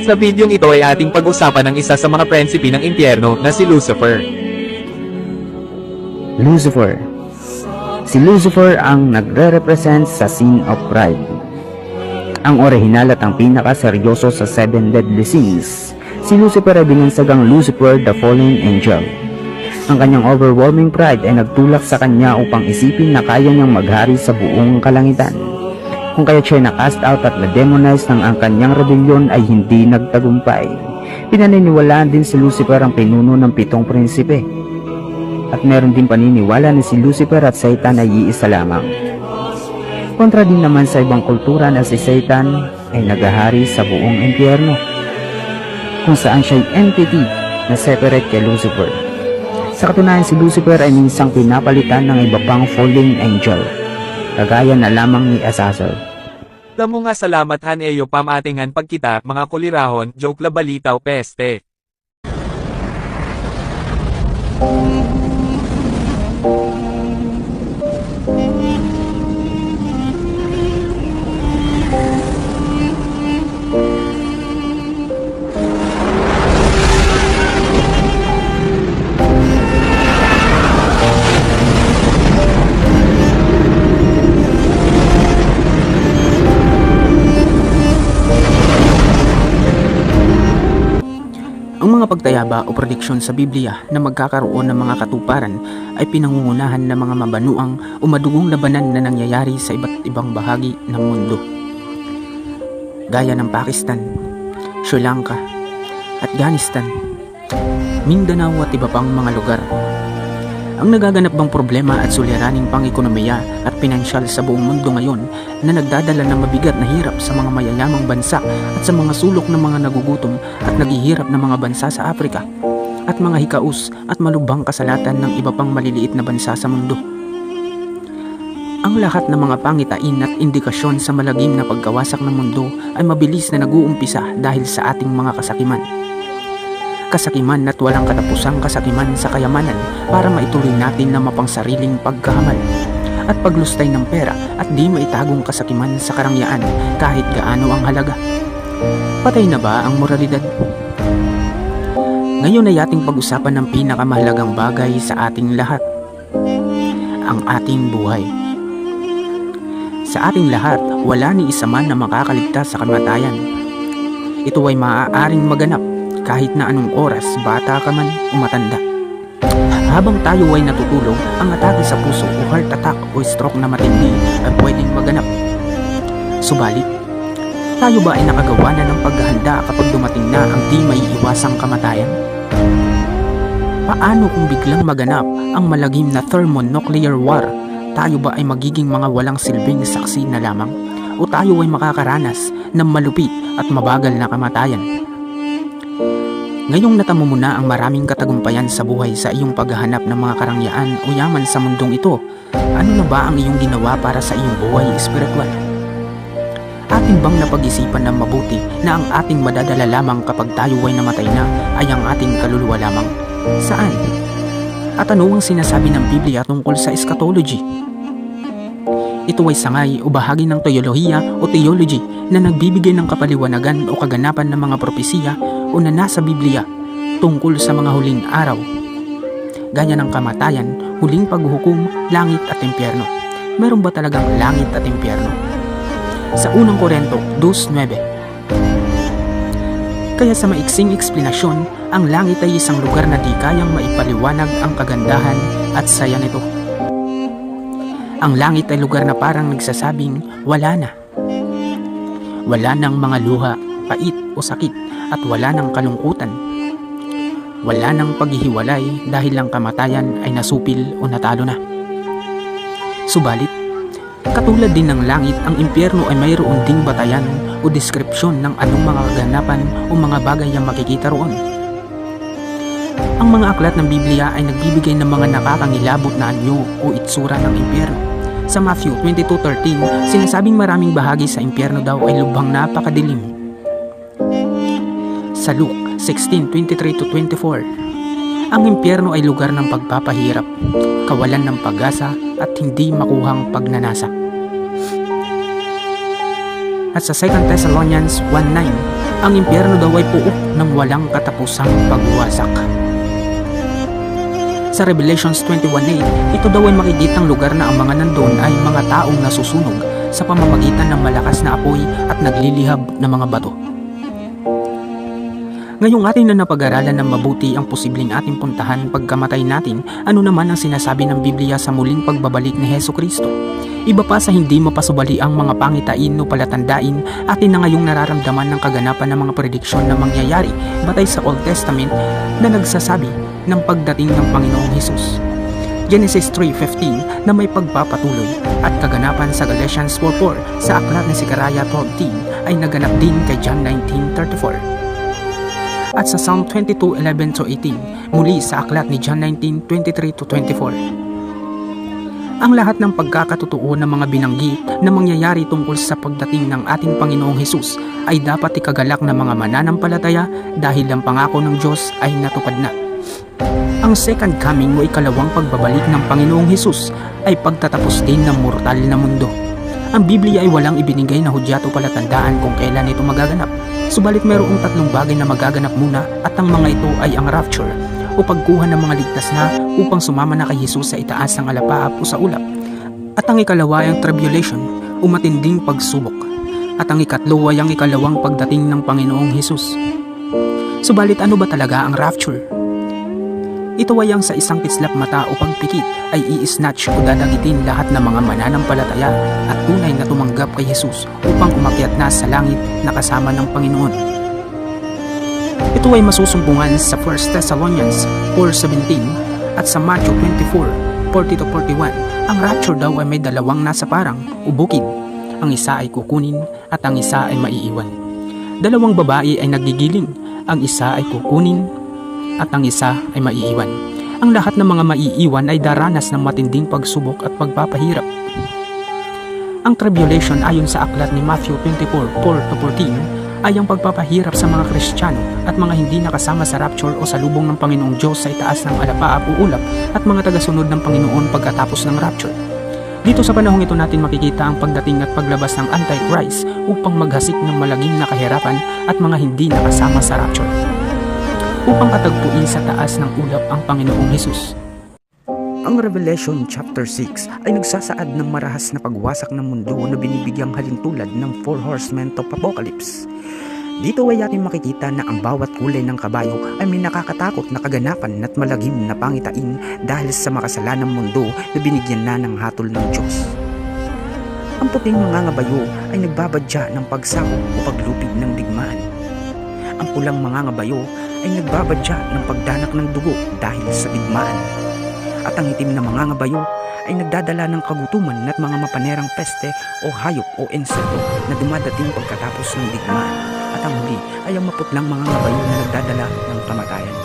Sa bidyong ito ay ating pag-usapan ng isa sa mga prinsipe ng impyerno na si Lucifer. Lucifer. Si Lucifer ang nagre-represent sa sin of pride. Ang orihinal at ang pinakaseryoso sa 7 deadly sins. Si Lucifer ay binansagang Lucifer, the fallen angel. Ang kanyang overwhelming pride ay nagtulak sa kanya upang isipin na kaya niyang maghari sa buong kalangitan. Kung kaya siya na-cast out at na-demonize nang ang kanyang rebellion ay hindi nagtagumpay. Pinaniniwalaan din si Lucifer ang pinuno ng 7 prinsipe. At meron din paniniwala na si Lucifer at Satan ay iisa lamang. Kontra din naman sa ibang kultura na si Satan ay naghahari sa buong impyerno, kung saan siya'y entity na separate kay Lucifer. Sa katunayan, si Lucifer ay minsang pinapalitan ng iba pang fallen angel, kagaya na lamang ni Azazel. Damo nga salamat haneyo pamatingan pagkita mga kulirahon, joke la balita o peste. Ang mga pagtayaba o prediksyon sa Biblia na magkakaroon ng mga katuparan ay pinangungunahan ng mga mabanuang o madugong labanan na nangyayari sa iba't ibang bahagi ng mundo. Gaya ng Pakistan, Sri Lanka, Afghanistan, Mindanao at iba pang mga lugar. Ang nagaganap bang problema at suliraning pang-ekonomiya at pinansyal sa buong mundo ngayon na nagdadala ng mabigat na hirap sa mga mayayamang bansa at sa mga sulok ng mga nagugutom at naghihirap na mga bansa sa Afrika at mga hikaus at malubhang kasalatan ng iba pang maliliit na bansa sa mundo. Ang lahat ng mga pangitain at indikasyon sa malagim na pagkawasak ng mundo ay mabilis na nag-uumpisa dahil sa ating mga kasakiman. Kasakiman at walang katapusang kasakiman sa kayamanan para maituloy natin na mapangsariling pagkahamal at paglustay ng pera at di maitagong kasakiman sa karangyaan kahit gaano ang halaga. Patay na ba ang moralidad? Ngayon ay ating pag-usapan ng pinakamahalagang bagay sa ating lahat, ang ating buhay. Sa ating lahat, wala ni isa man na makakaligtas sa kamatayan. Ito ay maaaring maganap kahit na anong oras, bata ka man o matanda. Habang tayo ay natutulog, ang atake sa puso o heart attack o stroke na matindi ay pwedeng maganap. Subalit, tayo ba ay nakagawa na ng paghahanda kapag dumating na ang di maiiwasang kamatayan? Paano kung biglang maganap ang malagim na thermonuclear war? Tayo ba ay magiging mga walang silbing saksi na lamang? O tayo ay makakaranas ng malupit at mabagal na kamatayan? Ngayong natamo mo na ang maraming katagumpayan sa buhay sa iyong paghahanap ng mga karangyaan o yaman sa mundong ito, ano na ba ang iyong ginawa para sa iyong buhay espiritual? Atin bang napag-isipan ng mabuti na ang ating madadala lamang kapag tayo ay namatay na ay ang ating kaluluwa lamang? Saan? At ano ang sinasabi ng Biblia tungkol sa eschatology? Ito ay sangay o bahagi ng teolohiya o theology na nagbibigay ng kapaliwanagan o kaganapan ng mga propesiya o na nasa Biblia tungkol sa mga huling araw, gaya ng kamatayan, huling paghuhukom, langit at impyerno. Meron ba talagang langit at impyerno? Sa unang Korinto 2:9. Kaya sa maiksing eksplanasyon, ang langit ay isang lugar na di kayang maipaliwanag ang kagandahan at saya nito. Ang langit ay lugar na parang nagsasabing wala na. Wala nang mga luha, pait o sakit at wala nang kalungkutan. Wala nang paghihiwalay dahil ang kamatayan ay nasupil o natalo na. Subalit, katulad din ng langit, ang impyerno ay mayroon ding batayan o deskripsyon ng anong mga kaganapan o mga bagay ang makikita roon. Ang mga aklat ng Biblia ay nagbibigay ng mga nakakangilabot na anyo o itsura ng impyerno. Sa Matthew 22:13, sinasabing maraming bahagi sa impyerno daw ay lubhang napakadilim. Sa Luke 16:23-24, ang impyerno ay lugar ng pagpapahirap, kawalan ng pag-asa at hindi makuhang pagnanasa. At sa 2 Thessalonians 1:9, ang impyerno daw ay puok ng walang katapusang pagwasak. Sa Revelations 21:8, ito daw ay makikitang lugar na ang mga nandun ay mga taong nasusunog sa pamamagitan ng malakas na apoy at naglilihab na mga bato. Ngayong atin na napag-aralan ng mabuti ang posibleng ating puntahan pagkamatay natin, ano naman ang sinasabi ng Biblia sa muling pagbabalik ni Hesus Kristo? Iba pa sa hindi mapasubali ang mga pangitain o palatandain, atin na ngayong nararamdaman ng kaganapan ng mga prediksyon na mangyayari batay sa Old Testament na nagsasabi ng pagdating ng Panginoong Hesus. Genesis 3:15 na may pagpapatuloy at kaganapan sa Galatians 4:4 sa aklat ni Zechariah 12:10 ay naganap din kay John 19:34. At sa Psalm 22:11-18 muli sa aklat ni John 19:23-24. Ang lahat ng pagkakatotoo ng mga binanggit na mangyayari tungkol sa pagdating ng ating Panginoong Hesus ay dapat ikagalak ng mga mananampalataya dahil ang pangako ng Diyos ay natupad na. Ang second coming o ikalawang pagbabalik ng Panginoong Hesus ay pagtatapos din ng mortal na mundo. Ang Biblia ay walang ibinigay na hudyat o palatandaan kung kailan ito magaganap. Subalit mayroong tatlong bagay na magaganap muna at ang mga ito ay ang rapture o pagkuha ng mga ligtas na upang sumama na kay Hesus sa itaas ng alapaap o sa ulap. At ang ikalawa ay ang tribulation o matinding pagsubok. At ang ikatlo ay ang ikalawang pagdating ng Panginoong Hesus. Subalit ano ba talaga ang rapture? Ito ay ang sa isang kislap mata o pagpikit ay i-snatch o dadagitin lahat ng mga mananampalataya at tunay na tumanggap kay Hesus upang umakyat na sa langit na kasama ng Panginoon. Ito ay masusumbungan sa 1 Thessalonians 4:17 at sa Matthew 24:40-41. Ang rapture daw ay may dalawang nasa parang o bukid. Ang isa ay kukunin at ang isa ay maiiwan. Dalawang babae ay nagigiling. Ang isa ay kukunin at ang isa ay maiiwan. Ang lahat ng mga maiiwan ay daranas ng matinding pagsubok at pagpapahirap. Ang tribulation ayon sa aklat ni Matthew 24:4-14 ay ang pagpapahirap sa mga Kristiyano at mga hindi nakasama sa rapture o sa lubong ng Panginoong Diyos sa itaas ng alapaap o ulap at mga tagasunod ng Panginoon pagkatapos ng rapture. Dito sa panahong ito natin makikita ang pagdating at paglabas ng Antichrist upang maghasik ng malagim na kahirapan at mga hindi nakasama sa rapture, upang katagpuin sa taas ng ulap ang Panginoong Hesus. Ang Revelation chapter 6 ay nagsasaad ng marahas na pagwasak ng mundo na binibigyang halintulad ng 4 horsemen of Apocalypse. Dito ay ating makikita na ang bawat kulay ng kabayo ay may nakakatakot na kaganapan at malagim na pangitain dahil sa makasalanang mundo na binigyan na ng hatol ng Diyos. Ang puting mga ngabayo ay nagbabadya ng pagsako o paglupig ng digmaan. Ang pulang mga ngabayo ay nagbabadya ng pagdanak ng dugo dahil sa digmaan. At ang itim na mga ngabayo ay nagdadala ng kagutuman at mga mapanerang peste o hayop o insekto na dumadating pagkatapos ng digmaan. At ang huli ay ang maputlang mga ngabayo na nagdadala ng kamatayan.